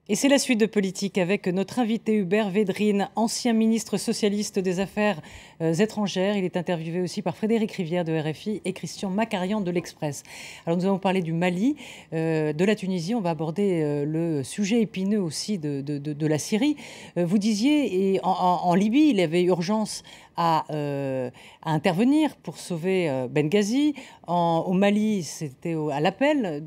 Et c'est la suite de Politique avec notre invité Hubert Védrine, ancien ministre socialiste des Affaires étrangères. Il est interviewé aussi par Frédéric Rivière de RFI et Christian Macarian de l'Express. Alors nous avons parlé du Mali, de la Tunisie. On va aborder le sujet épineux aussi de la Syrie. Vous disiez, et en Libye, il y avait urgence à intervenir pour sauver Benghazi. Au Mali, c'était à l'appel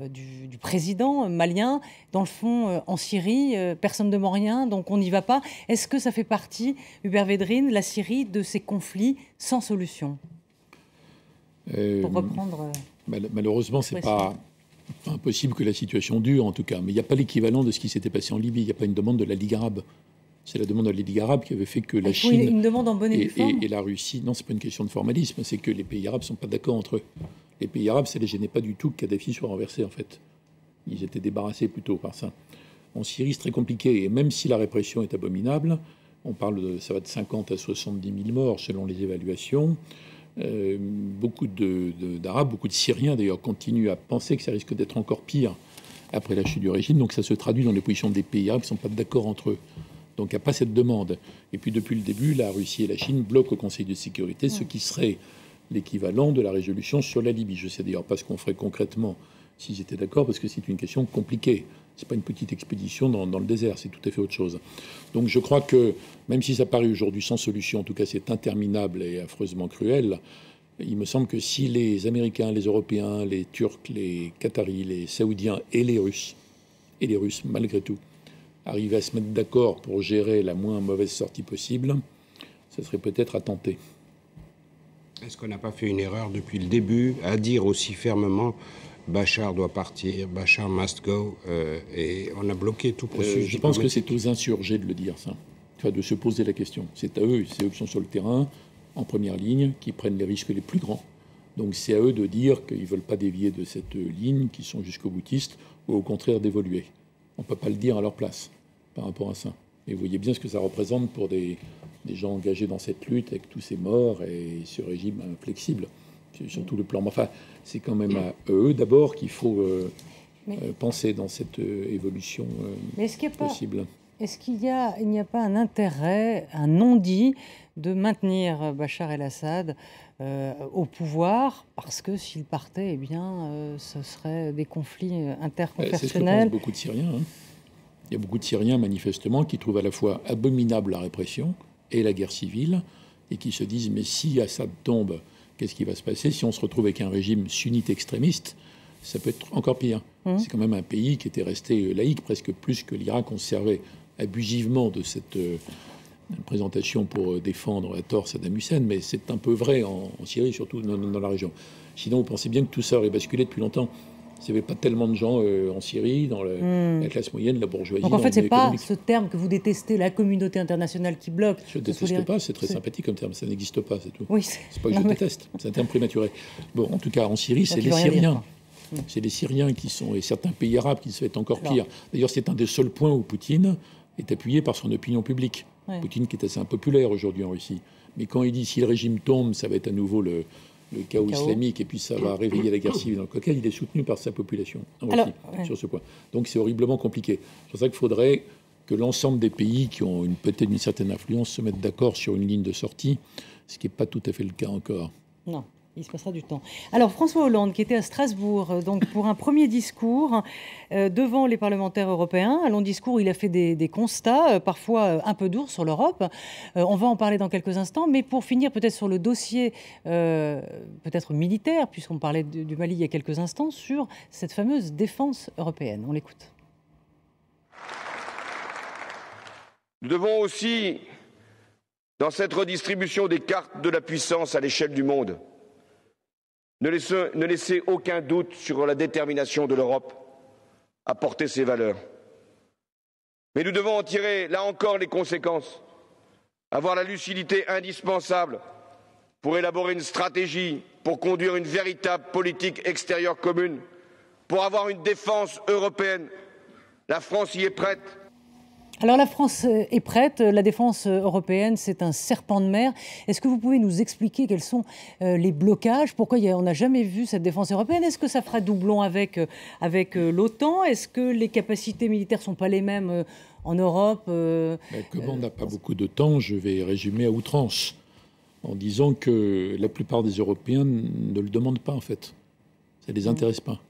du président malien. Dans le fond, en Syrie, personne ne demande rien, donc on n'y va pas. Est-ce que ça fait partie, Hubert Védrine, la Syrie, de ces conflits sans solution? Pour reprendre... Malheureusement, c'est pas impossible que la situation dure, en tout cas. Mais il n'y a pas l'équivalent de ce qui s'était passé en Libye. Il n'y a pas une demande de la Ligue arabe. C'est la demande de la Ligue arabe qui avait fait que la Chine une demande en bonne et due forme. Et la Russie... Non, c'est pas une question de formalisme, c'est que les pays arabes ne sont pas d'accord entre eux. Les pays arabes, ça ne les gênait pas du tout que Kadhafi soit renversé, en fait. Ils étaient débarrassés plutôt par ça. En Syrie, c'est très compliqué. Et même si la répression est abominable, on parle ça va de 50 à 70 000 morts selon les évaluations. Beaucoup d'Arabes, beaucoup de Syriens d'ailleurs, continuent à penser que ça risque d'être encore pire après la chute du régime. Donc ça se traduit dans les positions des pays arabes qui ne sont pas d'accord entre eux. Donc il n'y a pas cette demande. Et puis depuis le début, la Russie et la Chine bloquent au Conseil de sécurité ce qui serait l'équivalent de la résolution sur la Libye. Je ne sais d'ailleurs pas ce qu'on ferait concrètement s'ils étaient d'accord, parce que c'est une question compliquée. Ce n'est pas une petite expédition dans le désert, c'est tout à fait autre chose. Donc je crois que, même si ça paraît aujourd'hui sans solution, en tout cas c'est interminable et affreusement cruel, il me semble que si les Américains, les Européens, les Turcs, les Qataris, les Saoudiens et les Russes malgré tout, arrivaient à se mettre d'accord pour gérer la moins mauvaise sortie possible, ça serait peut-être à tenter. Est-ce qu'on n'a pas fait une erreur depuis le début à dire aussi fermement Bachar doit partir, Bachar must go, et on a bloqué tout processus Je pense que c'est aux insurgés de le dire, ça. Enfin, de se poser la question. C'est à eux, c'est eux qui sont sur le terrain, en première ligne, qui prennent les risques les plus grands. Donc c'est à eux de dire qu'ils ne veulent pas dévier de cette ligne, qu'ils sont jusqu'au boutiste, ou au contraire d'évoluer. On ne peut pas le dire à leur place par rapport à ça. Et vous voyez bien ce que ça représente pour des gens engagés dans cette lutte avec tous ces morts et ce régime inflexible. Surtout le plan. Enfin, c'est quand même à eux d'abord qu'il faut penser dans cette évolution possible. Est-ce qu'il n'y a pas un intérêt, un non-dit, de maintenir Bachar el-Assad au pouvoir, parce que s'il partait, eh bien, ce serait des conflits interconfessionnels. C'est ce que pensent beaucoup de Syriens. Il y a beaucoup de Syriens, manifestement, qui trouvent à la fois abominable la répression et la guerre civile, et qui se disent, mais si Assad tombe, qu'est-ce qui va se passer? Si on se retrouve avec un régime sunnite extrémiste, ça peut être encore pire. C'est quand même un pays qui était resté laïque, presque plus que l'Irak. On se servait abusivement de cette présentation pour défendre à tort Saddam Hussein, mais c'est un peu vrai en Syrie, surtout dans la région. Sinon, vous pensez bien que tout ça aurait basculé depuis longtemps. Il n'y avait pas tellement de gens en Syrie, dans la classe moyenne, la bourgeoisie. Donc en fait, ce n'est pas ce terme que vous détestez, la communauté internationale, qui bloque. Je ne déteste pas, c'est très sympathique comme terme, ça n'existe pas, c'est tout. Oui, c'est pas que je déteste, c'est un terme prématuré. Bon, en tout cas, en Syrie, c'est les Syriens. C'est les Syriens qui sont, et certains pays arabes qui se fait encore pire. D'ailleurs, c'est un des seuls points où Poutine est appuyé par son opinion publique. Poutine qui est assez impopulaire aujourd'hui en Russie. Mais quand il dit si le régime tombe, ça va être à nouveau le chaos islamique, et puis ça va réveiller la guerre civile dans le Caucase, il est soutenu par sa population en Russie, sur ce point. Donc c'est horriblement compliqué. C'est pour ça qu'il faudrait que l'ensemble des pays qui ont peut-être une certaine influence se mettent d'accord sur une ligne de sortie, ce qui n'est pas tout à fait le cas encore. Non. Il se passera du temps. Alors, François Hollande, qui était à Strasbourg donc pour un premier discours devant les parlementaires européens. Un long discours, il a fait des constats, parfois un peu durs sur l'Europe. On va en parler dans quelques instants. Mais pour finir, peut-être sur le dossier peut-être militaire, puisqu'on parlait du Mali il y a quelques instants, sur cette fameuse défense européenne. On l'écoute. Nous devons aussi, dans cette redistribution des cartes de la puissance à l'échelle du monde, ne laisser aucun doute sur la détermination de l'Europe à porter ses valeurs. Mais nous devons en tirer, là encore, les conséquences. Avoir la lucidité indispensable pour élaborer une stratégie, pour conduire une véritable politique extérieure commune, pour avoir une défense européenne. La France y est prête. Alors la France est prête, la défense européenne, c'est un serpent de mer. Est-ce que vous pouvez nous expliquer quels sont les blocages? Pourquoi on n'a jamais vu cette défense européenne? Est-ce que ça fera doublon avec l'OTAN? Est-ce que les capacités militaires ne sont pas les mêmes en Europe? Comme on n'a pas beaucoup de temps, je vais résumer à outrance en disant que la plupart des Européens ne le demandent pas en fait. Ça ne les intéresse pas.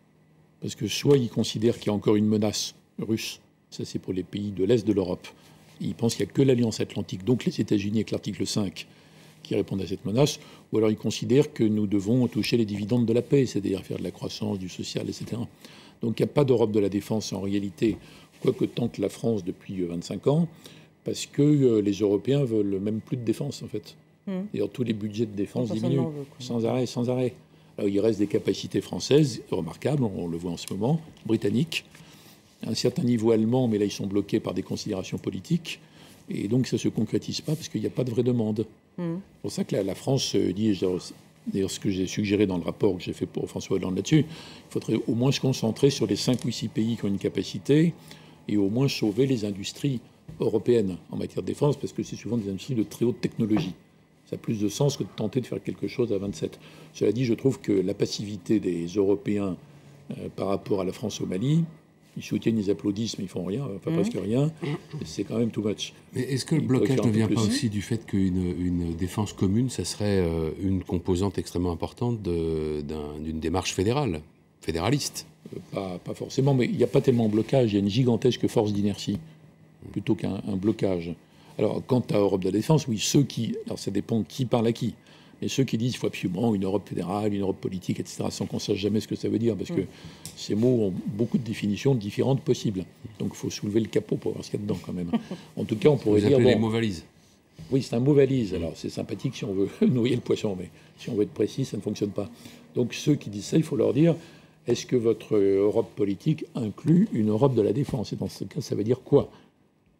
Parce que soit ils considèrent qu'il y a encore une menace russe, ça c'est pour les pays de l'Est de l'Europe, ils pensent qu'il n'y a que l'Alliance Atlantique, donc les États-Unis avec l'article 5, qui répondent à cette menace, ou alors ils considèrent que nous devons toucher les dividendes de la paix, c'est-à-dire faire de la croissance, du social, etc. Donc il n'y a pas d'Europe de la défense en réalité, quoique tente la France depuis 25 ans, parce que les Européens veulent même plus de défense en fait. D'ailleurs tous les budgets de défense diminuent, sans arrêt, sans arrêt. Alors, il reste des capacités françaises remarquables, on le voit en ce moment, britanniques, à un certain niveau allemand, mais là ils sont bloqués par des considérations politiques, et donc ça ne se concrétise pas parce qu'il n'y a pas de vraie demande. C'est pour ça que la France dit, d'ailleurs ce que j'ai suggéré dans le rapport que j'ai fait pour François Hollande là-dessus, il faudrait au moins se concentrer sur les 5 ou 6 pays qui ont une capacité, et au moins sauver les industries européennes en matière de défense, parce que c'est souvent des industries de très haute technologie. Ça a plus de sens que de tenter de faire quelque chose à 27. Cela dit, je trouve que la passivité des Européens par rapport à la France au Mali, ils soutiennent, ils applaudissent, mais ils font rien, enfin presque rien, c'est quand même too much. Mais est-ce que le blocage ne vient pas aussi du fait qu'une défense commune, ça serait une composante extrêmement importante d'une démarche fédéraliste? Pas forcément, mais il n'y a pas tellement de blocage, il y a une gigantesque force d'inertie, plutôt qu'un blocage. Alors, quant à Europe de la défense, oui, alors ça dépend qui parle à qui, mais ceux qui disent qu'il faut absolument une Europe fédérale, une Europe politique, etc., sans qu'on sache jamais ce que ça veut dire, parce que ces mots ont beaucoup de définitions différentes possibles. Donc, il faut soulever le capot pour voir ce qu'il y a dedans, quand même. En tout cas, on pourrait dire... les mots valises. Oui, c'est un mot valise. Alors, c'est sympathique si on veut noyer le poisson, mais si on veut être précis, ça ne fonctionne pas. Donc, ceux qui disent ça, il faut leur dire, est-ce que votre Europe politique inclut une Europe de la défense? Et dans ce cas, ça veut dire quoi?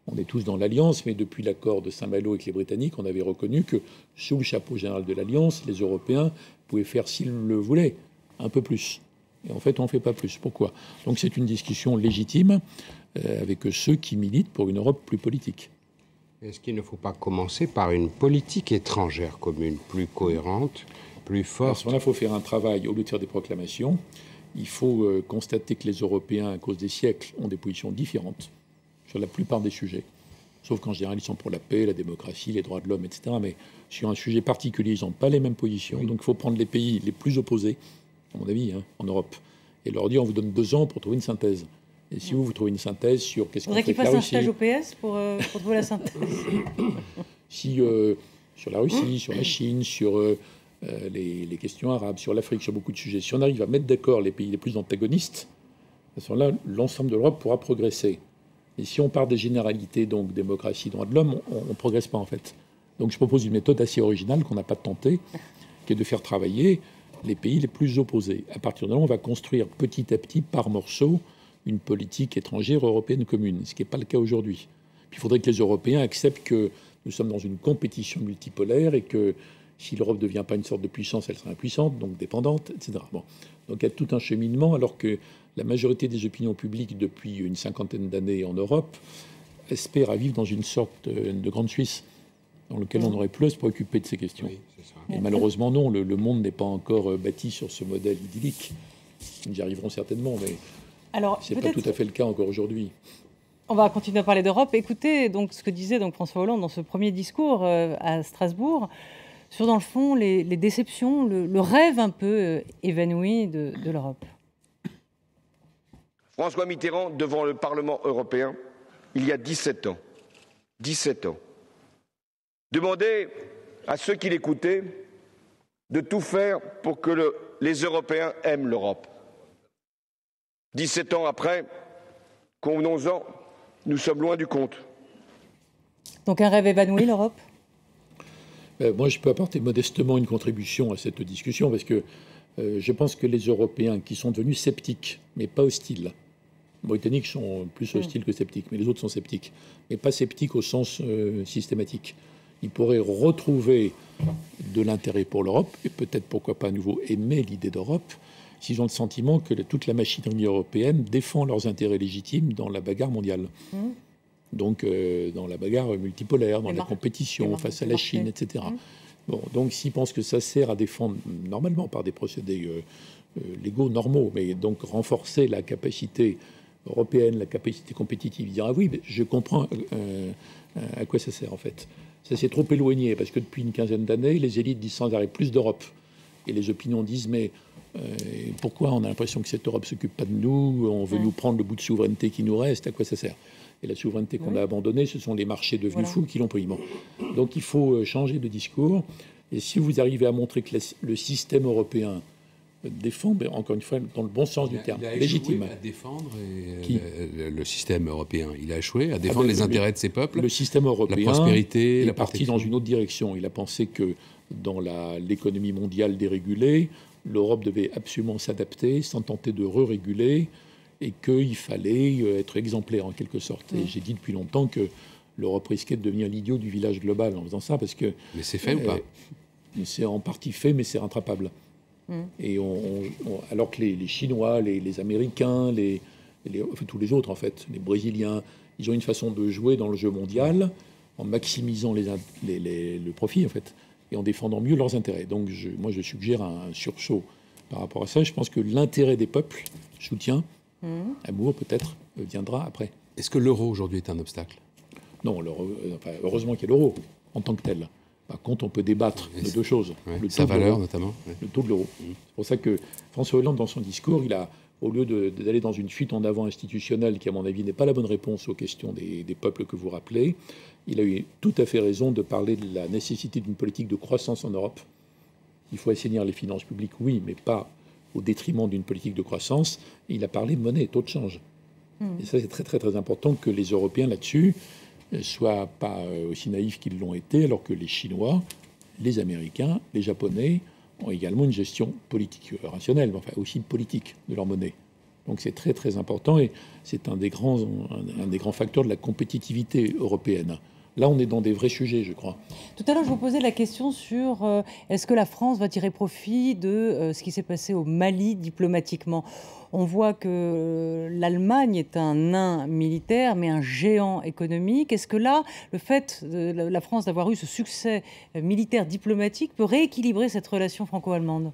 On est tous dans l'Alliance, mais depuis l'accord de Saint-Malo avec les Britanniques, on avait reconnu que sous le chapeau général de l'Alliance, les Européens pouvaient faire, s'ils le voulaient, un peu plus. Et en fait, on ne fait pas plus. Pourquoi? Donc c'est une discussion légitime avec ceux qui militent pour une Europe plus politique. Est-ce qu'il ne faut pas commencer par une politique étrangère commune plus cohérente, plus forte? À ce moment-là, il faut faire un travail, au lieu de faire des proclamations, il faut constater que les Européens, à cause des siècles, ont des positions différentes sur la plupart des sujets. Sauf qu'en général, ils sont pour la paix, la démocratie, les droits de l'homme, etc. Mais sur un sujet particulier, ils n'ont pas les mêmes positions. Oui. Donc il faut prendre les pays les plus opposés, à mon avis, en Europe, et leur dire on vous donne 2 ans pour trouver une synthèse. Et si vous trouvez une synthèse sur qu'est-ce qu'on fait avec la Russie... Il faudrait qu'il fasse un stage au PS pour trouver la synthèse. Sur la Russie, sur la Chine, sur les questions arabes, sur l'Afrique, sur beaucoup de sujets. Si on arrive à mettre d'accord les pays les plus antagonistes, à ce moment-là, l'ensemble de l'Europe pourra progresser. Et si on part des généralités, donc démocratie, droits de l'homme, on ne progresse pas en fait. Donc je propose une méthode assez originale qu'on n'a pas tentée, qui est de faire travailler les pays les plus opposés. À partir de là, on va construire petit à petit, par morceaux, une politique étrangère européenne commune, ce qui n'est pas le cas aujourd'hui. Puis il faudrait que les Européens acceptent que nous sommes dans une compétition multipolaire et que si l'Europe ne devient pas une sorte de puissance, elle sera impuissante, donc dépendante, etc. Bon. Donc il y a tout un cheminement, alors que la majorité des opinions publiques depuis une 50aine d'années en Europe espèrent à vivre dans une sorte de grande Suisse dans lequel on aurait plus à se préoccuper de ces questions. Oui, c'est ça. Et malheureusement, non, le monde n'est pas encore bâti sur ce modèle idyllique. Nous y arriverons certainement, mais ce n'est pas tout à fait le cas encore aujourd'hui. On va continuer à parler d'Europe. Écoutez donc ce que disait donc François Hollande dans ce premier discours à Strasbourg sur, dans le fond, les déceptions, le rêve un peu évanoui de l'Europe. François Mitterrand, devant le Parlement européen, il y a 17 ans, demandait à ceux qui l'écoutaient de tout faire pour que les Européens aiment l'Europe. 17 ans après, convenons-en, nous sommes loin du compte. Donc un rêve évanoui, l'Europe ? Moi, je peux apporter modestement une contribution à cette discussion parce que je pense que les Européens qui sont devenus sceptiques, mais pas hostiles, les Britanniques sont plus hostiles que sceptiques, mais les autres sont sceptiques, mais pas sceptiques au sens systématique. Ils pourraient retrouver de l'intérêt pour l'Europe et peut-être, pourquoi pas à nouveau, aimer l'idée d'Europe s'ils ont le sentiment que toute la machinerie européenne défend leurs intérêts légitimes dans la bagarre mondiale. Donc, dans la bagarre multipolaire, dans la compétition face à la Chine, etc. Bon, donc, s'ils pensent que ça sert à défendre, normalement par des procédés légaux normaux, mais donc renforcer la capacité européenne, la capacité compétitive, dire ah oui, mais je comprends à quoi ça sert en fait. Ça s'est trop éloigné parce que depuis une quinzaine d'années, les élites disent sans arrêt plus d'Europe. Et les opinions disent mais pourquoi on a l'impression que cette Europe ne s'occupe pas de nous, on veut nous prendre le bout de souveraineté qui nous reste, à quoi ça sert? Et la souveraineté qu'on a abandonnée, ce sont les marchés devenus fous qui l'ont pris. Bon. Donc il faut changer de discours. Et si vous arrivez à montrer que le système européen défend, mais encore une fois, dans le bon sens du terme, légitime. À défendre le système européen. Il a échoué à défendre les intérêts de ses peuples. Le système européen, la prospérité, il est parti dans une autre direction. Il a pensé que dans l'économie mondiale dérégulée, l'Europe devait absolument s'adapter, sans tenter de re-réguler, et qu'il fallait être exemplaire en quelque sorte. Et j'ai dit depuis longtemps que l'Europe risquait de devenir l'idiot du village global en faisant ça, parce que... Mais c'est fait ou pas? C'est en partie fait, mais c'est rattrapable. Et alors que les Chinois, les Américains, enfin, tous les autres en fait, les Brésiliens, ils ont une façon de jouer dans le jeu mondial en maximisant le profit en fait, et en défendant mieux leurs intérêts. Donc moi je suggère un sursaut par rapport à ça. Je pense que l'intérêt des peuples, soutien, amour peut-être, viendra après. Est-ce que l'euro aujourd'hui est un obstacle? Non, enfin, heureusement qu'il y a l'euro en tant que tel. Par contre, on peut débattre de deux choses. Sa valeur, notamment. Le taux de l'euro. C'est pour ça que François Hollande, dans son discours, il a, au lieu d'aller dans une fuite en avant institutionnelle, qui, à mon avis, n'est pas la bonne réponse aux questions des peuples que vous rappelez, il a eu tout à fait raison de parler de la nécessité d'une politique de croissance en Europe. Il faut assainir les finances publiques, oui, mais pas au détriment d'une politique de croissance. Et il a parlé de monnaie, taux de change. Et ça, c'est très, très, très important que les Européens, là-dessus, soient pas aussi naïfs qu'ils l'ont été, alors que les Chinois, les Américains, les Japonais ont également une gestion politique rationnelle, mais enfin aussi politique de leur monnaie. Donc c'est très très important et c'est un des grands facteurs de la compétitivité européenne. Là, on est dans des vrais sujets, je crois. Tout à l'heure, je vous posais la question sur est-ce que la France va tirer profit de ce qui s'est passé au Mali diplomatiquement. On voit que l'Allemagne est un nain militaire, mais un géant économique. Est-ce que là, le fait de la France d'avoir eu ce succès militaire diplomatique peut rééquilibrer cette relation franco-allemande ?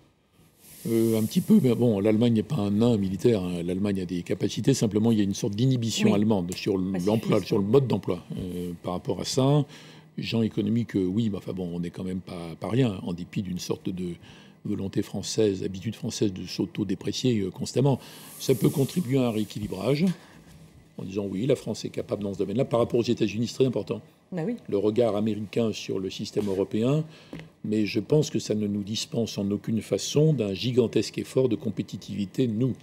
Un petit peu, mais bon, l'Allemagne n'est pas un nain militaire. Hein. L'Allemagne a des capacités. Simplement, il y a une sorte d'inhibition allemande sur l'emploi, sur le mode d'emploi. Par rapport à ça, gens économiques, oui, mais enfin bon, on n'est quand même pas rien, en dépit d'une sorte de volonté française, habitude française de s'auto-déprécier constamment. Ça peut contribuer à un rééquilibrage, en disant oui, la France est capable dans ce domaine-là. Par rapport aux États-Unis, c'est très important. Ben oui. Le regard américain sur le système européen, mais je pense que ça ne nous dispense en aucune façon d'un gigantesque effort de compétitivité, nous.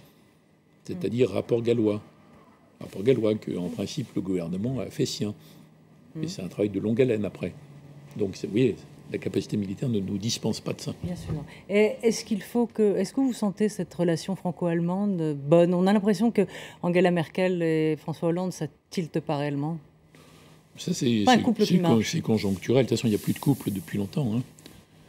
C'est-à-dire rapport gallois. Rapport gallois que, en principe, le gouvernement a fait sien. Et c'est un travail de longue haleine après. Donc, vous voyez, la capacité militaire ne nous dispense pas de ça. Bien sûr. Et est-ce que vous sentez cette relation franco-allemande bonne? On a l'impression que Angela Merkel et François Hollande, ça tilte pas réellement. Ça, c'est conjoncturel. De toute façon, il n'y a plus de couple depuis longtemps. Hein.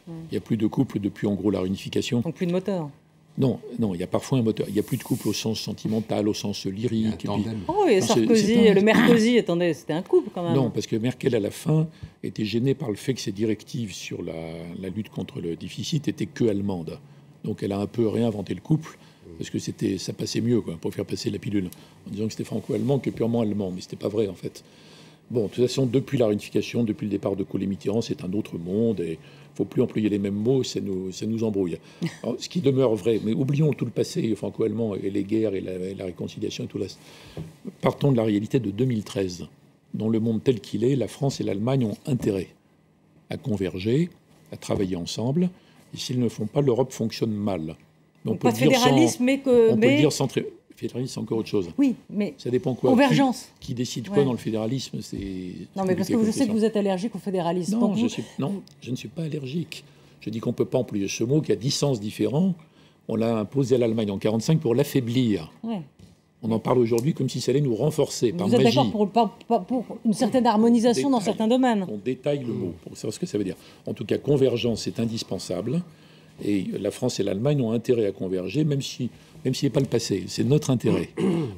Il n'y a plus de couple depuis, en gros, la réunification. Donc plus de moteur. Non, il y a parfois un moteur. Il n'y a plus de couple au sens sentimental, au sens lyrique. Oh, et Sarkozy, le Merkozy, attendez, c'était un couple quand même. Non, parce que Merkel, à la fin, était gênée par le fait que ses directives sur la lutte contre le déficit étaient que allemandes. Donc elle a un peu réinventé le couple, parce que ça passait mieux, quoi, pour faire passer la pilule, en disant que c'était franco-allemand que purement allemand. Mais ce n'était pas vrai, en fait. Bon, de toute façon, depuis la réunification, depuis le départ de Kohl et Mitterrand, c'est un autre monde et il ne faut plus employer les mêmes mots, ça nous embrouille. Alors, ce qui demeure vrai, mais oublions tout le passé franco-allemand et les guerres et la réconciliation et tout le reste. Partons de la réalité de 2013. Dans le monde tel qu'il est, la France et l'Allemagne ont intérêt à converger, à travailler ensemble. Et s'ils ne le font pas, l'Europe fonctionne mal. Donc pas de fédéralisme, mais que... On peut le dire centré... Fédéralisme, c'est encore autre chose. Oui, mais ça dépend quoi. Convergence. Qui décide quoi dans le fédéralisme, Non, mais parce que je sais que vous êtes allergique au fédéralisme. Non, je ne suis pas allergique. Je dis qu'on ne peut pas employer ce mot qui a 10 sens différents. On l'a imposé à l'Allemagne en 1945 pour l'affaiblir. Ouais. On en parle aujourd'hui comme si ça allait nous renforcer par magie. Vous êtes d'accord pour une certaine harmonisation dans certains domaines. On détaille le mot pour savoir ce que ça veut dire. En tout cas, convergence est indispensable. Et la France et l'Allemagne ont intérêt à converger, même si n'est pas le passé. C'est notre intérêt.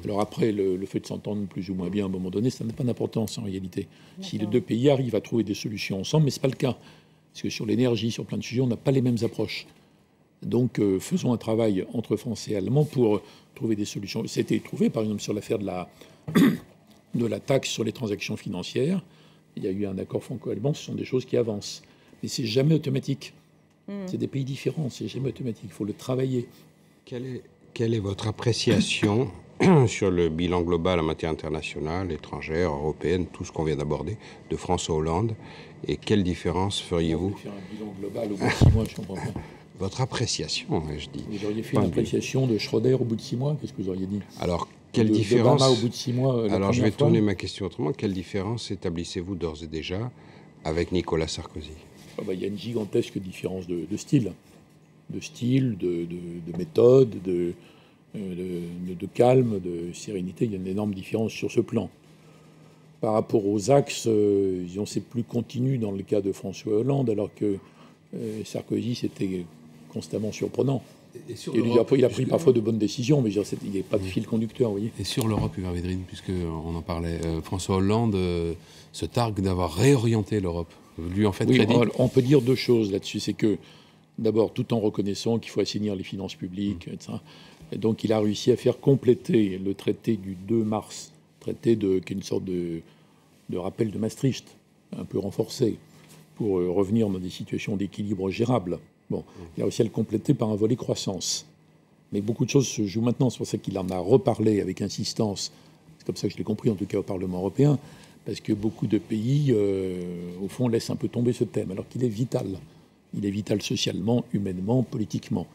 Alors après, le fait de s'entendre plus ou moins bien à un moment donné, ça n'a pas d'importance en réalité. Si les deux pays arrivent à trouver des solutions ensemble, mais ce n'est pas le cas. Parce que sur l'énergie, sur plein de sujets, on n'a pas les mêmes approches. Donc faisons un travail entre Français et Allemands pour trouver des solutions. C'était trouvé, par exemple, sur l'affaire de la taxe sur les transactions financières. Il y a eu un accord franco-allemand, ce sont des choses qui avancent. Mais c'est jamais automatique. C'est des pays différents, c'est jamais automatique. Il faut le travailler. Quelle est votre appréciation sur le bilan global en matière internationale, étrangère, européenne, tout ce qu'on vient d'aborder, de François Hollande? Et quelle différence feriez-vous? Vous faire un bilan global au bout de 6 mois, je comprends pas. Votre appréciation, je dis. Vous auriez fait une appréciation de Schröder au bout de 6 mois? Qu'est-ce que vous auriez dit? Alors, quelle différence d'Obama au bout de 6 mois? Alors, je vais tourner ma question autrement. Quelle différence établissez-vous d'ores et déjà avec Nicolas Sarkozy? Il y a une gigantesque différence de style. De méthode, de calme, de sérénité. Il y a une énorme différence sur ce plan. Par rapport aux axes, c'est plus continu dans le cas de François Hollande, alors que Sarkozy, c'était constamment surprenant. Il a pris parfois de bonnes décisions, mais il n'y a pas de fil conducteur, vous voyez. Et sur l'Europe, Hubert Védrine, puisqu'on en parlait, François Hollande se targue d'avoir réorienté l'Europe. Lui, en fait, crédit. On peut dire deux choses là-dessus. C'est que, d'abord, tout en reconnaissant qu'il faut assainir les finances publiques, etc. Et donc, il a réussi à faire compléter le traité du 2 mars, qui est une sorte de rappel de Maastricht, un peu renforcé, pour revenir dans des situations d'équilibre gérables. Bon, il a réussi à le compléter par un volet croissance. Mais beaucoup de choses se jouent maintenant. C'est pour ça qu'il en a reparlé avec insistance. C'est comme ça que je l'ai compris, en tout cas au Parlement européen, parce que beaucoup de pays, au fond, laissent un peu tomber ce thème, alors qu'il est vital. Il est vital socialement, humainement, politiquement.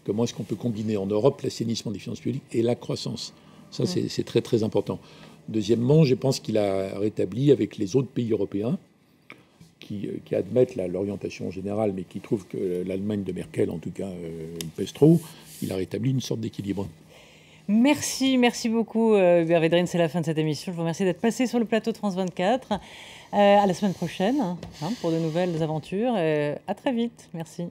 Comment est-ce qu'on peut combiner en Europe l'assainissement des finances publiques et la croissance? Ça, c'est très, très important. Deuxièmement, je pense qu'il a rétabli avec les autres pays européens qui admettent l'orientation générale, mais qui trouvent que l'Allemagne de Merkel, en tout cas, pèse trop. Il a rétabli une sorte d'équilibre. Merci beaucoup Hubert Védrine, c'est la fin de cette émission. Je vous remercie d'être passé sur le plateau de France 24. À la semaine prochaine pour de nouvelles aventures. À très vite. Merci.